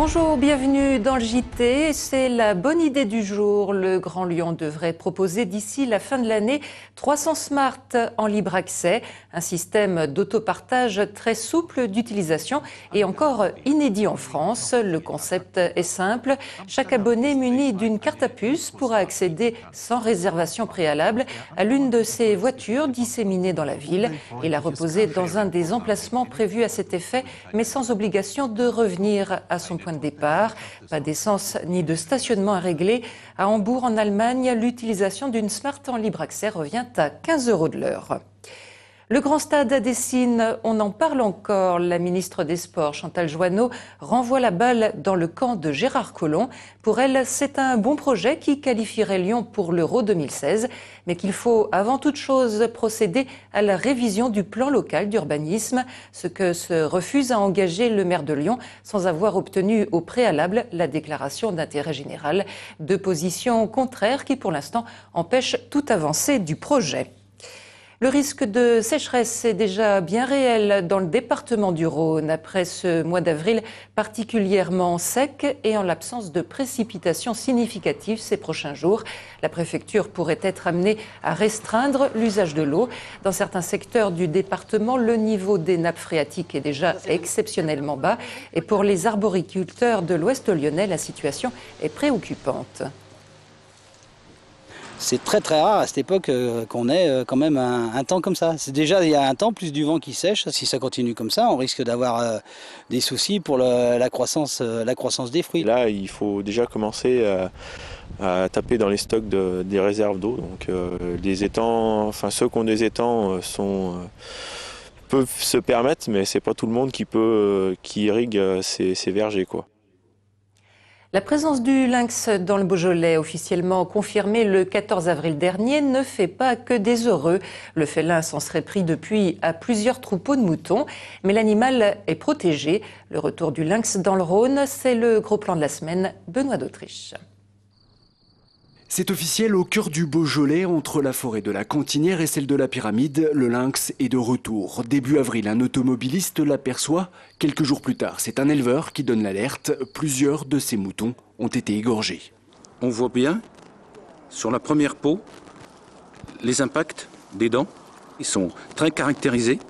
Bonjour, bienvenue dans le JT. C'est la bonne idée du jour. Le Grand Lyon devrait proposer d'ici la fin de l'année 300 Smart en libre accès, un système d'autopartage très souple d'utilisation et encore inédit en France. Le concept est simple. Chaque abonné muni d'une carte à puce pourra accéder sans réservation préalable à l'une de ces voitures disséminées dans la ville et la reposer dans un des emplacements prévus à cet effet, mais sans obligation de revenir à son point de départ. Pas d'essence ni de stationnement à régler. À Hambourg, en Allemagne, l'utilisation d'une Smart en libre accès revient à 15 € de l'heure. Le Grand Stade à Dessines, on en parle encore. La ministre des Sports, Chantal Joanneau, renvoie la balle dans le camp de Gérard Collomb. Pour elle, c'est un bon projet qui qualifierait Lyon pour l'Euro 2016, mais qu'il faut avant toute chose procéder à la révision du plan local d'urbanisme, ce que se refuse à engager le maire de Lyon sans avoir obtenu au préalable la déclaration d'intérêt général. Deux positions contraires qui, pour l'instant, empêchent toute avancée du projet. Le risque de sécheresse est déjà bien réel dans le département du Rhône après ce mois d'avril particulièrement sec et en l'absence de précipitations significatives ces prochains jours. La préfecture pourrait être amenée à restreindre l'usage de l'eau. Dans certains secteurs du département, le niveau des nappes phréatiques est déjà exceptionnellement bas et pour les arboriculteurs de l'Ouest lyonnais, la situation est préoccupante. C'est très rare à cette époque qu'on ait quand même un temps comme ça. C'est déjà, il y a un temps plus du vent qui sèche. Si ça continue comme ça, on risque d'avoir des soucis pour la croissance des fruits. Là, il faut déjà commencer à taper dans les stocks des réserves d'eau. Donc les étangs, enfin ceux qui ont des étangs peuvent se permettre, mais c'est pas tout le monde qui irrigue ces vergers, quoi. La présence du lynx dans le Beaujolais, officiellement confirmée le 14 avril dernier, ne fait pas que des heureux. Le félin s'en serait pris depuis à plusieurs troupeaux de moutons, mais l'animal est protégé. Le retour du lynx dans le Rhône, c'est le gros plan de la semaine. Benoît d'Autriche. C'est officiel au cœur du Beaujolais, entre la forêt de la Cantinière et celle de la Pyramide, le lynx est de retour. Début avril, un automobiliste l'aperçoit. Quelques jours plus tard, c'est un éleveur qui donne l'alerte. Plusieurs de ses moutons ont été égorgés. On voit bien, sur la première peau, les impacts des dents. Ils sont très caractérisés.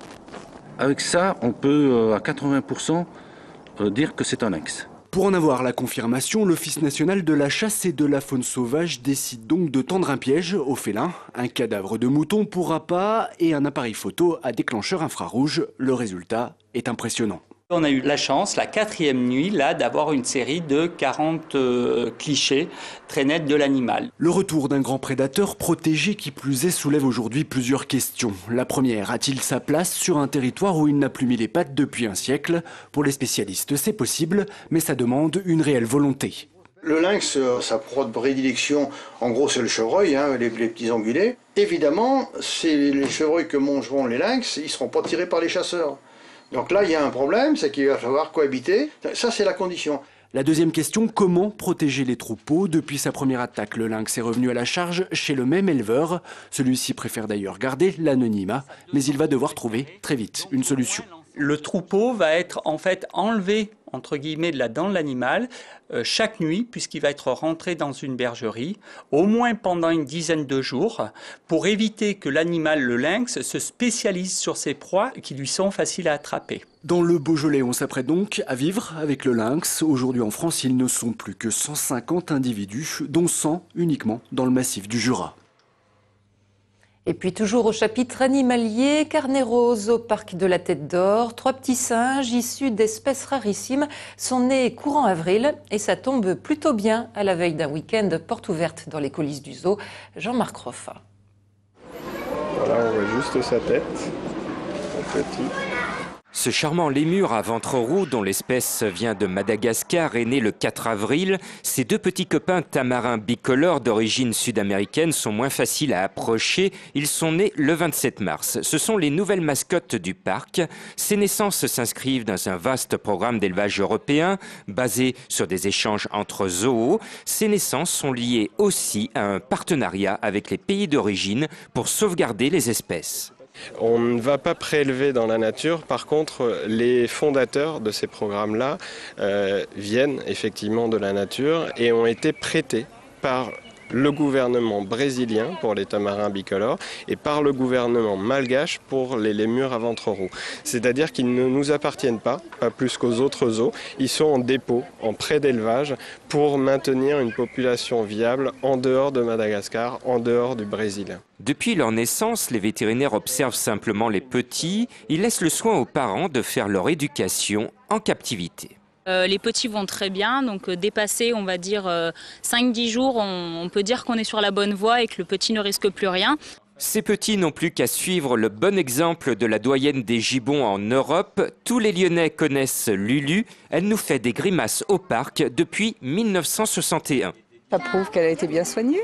Avec ça, on peut à 80% dire que c'est un lynx. Pour en avoir la confirmation, l'Office national de la chasse et de la faune sauvage décide donc de tendre un piège au félin. Un cadavre de mouton pour appât et un appareil photo à déclencheur infrarouge. Le résultat est impressionnant. On a eu la chance, la 4e nuit, là, d'avoir une série de 40 clichés très nets de l'animal. Le retour d'un grand prédateur protégé qui plus est soulève aujourd'hui plusieurs questions. La première, a-t-il sa place sur un territoire où il n'a plus mis les pattes depuis un siècle? Pour les spécialistes, c'est possible, mais ça demande une réelle volonté. Le lynx, sa proie de prédilection, en gros, c'est le chevreuil, les petits ongulés. Évidemment, c'est les chevreuils que mangeront les lynx, ils ne seront pas tirés par les chasseurs. Donc là, il y a un problème, c'est qu'il va falloir cohabiter. Ça, c'est la condition. La deuxième question, comment protéger les troupeaux? Depuis sa première attaque, le lynx est revenu à la charge chez le même éleveur. Celui-ci préfère d'ailleurs garder l'anonymat, mais il va devoir trouver très vite une solution. Le troupeau va être en fait enlevé, entre guillemets, de la dent de l'animal chaque nuit, puisqu'il va être rentré dans une bergerie, au moins pendant une dizaine de jours, pour éviter que l'animal, le lynx, se spécialise sur ses proies qui lui sont faciles à attraper. Dans le Beaujolais, on s'apprête donc à vivre avec le lynx. Aujourd'hui en France, ils ne sont plus que 150 individus, dont 100 uniquement dans le massif du Jura. Et puis toujours au chapitre animalier, carnet rose au parc de la Tête d'Or. 3 petits singes issus d'espèces rarissimes sont nés courant avril et ça tombe plutôt bien à la veille d'un week-end porte ouverte dans les coulisses du zoo. Jean-Marc Roffa. Voilà, on voit juste sa tête, petit. Ce charmant lémur à ventre roux, dont l'espèce vient de Madagascar, est né le 4 avril. Ses deux petits copains tamarins bicolores d'origine sud-américaine sont moins faciles à approcher. Ils sont nés le 27 mars. Ce sont les nouvelles mascottes du parc. Ces naissances s'inscrivent dans un vaste programme d'élevage européen basé sur des échanges entre zoos. Ces naissances sont liées aussi à un partenariat avec les pays d'origine pour sauvegarder les espèces. On ne va pas prélever dans la nature. Par contre, les fondateurs de ces programmes-là viennent effectivement de la nature et ont été prêtés par le gouvernement brésilien pour les tamarins bicolores et par le gouvernement malgache pour les lémurs à ventre roux. C'est-à-dire qu'ils ne nous appartiennent pas plus qu'aux autres zoos. Ils sont en dépôt, en prêt d'élevage pour maintenir une population viable en dehors de Madagascar, en dehors du Brésil. Depuis leur naissance, les vétérinaires observent simplement les petits. Ils laissent le soin aux parents de faire leur éducation en captivité. Les petits vont très bien, donc dépassé, on va dire 5-10 jours, on peut dire qu'on est sur la bonne voie et que le petit ne risque plus rien. Ces petits n'ont plus qu'à suivre le bon exemple de la doyenne des gibbons en Europe. Tous les Lyonnais connaissent Lulu. Elle nous fait des grimaces au parc depuis 1961. Ça prouve qu'elle a été bien soignée.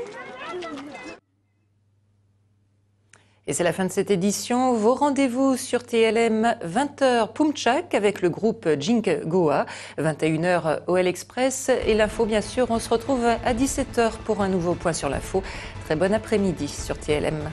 Et c'est la fin de cette édition. Vos rendez-vous sur TLM, 20h Pumchak avec le groupe Jink Goa, 21h OL Express et l'info bien sûr. On se retrouve à 17h pour un nouveau point sur l'info. Très bon après-midi sur TLM.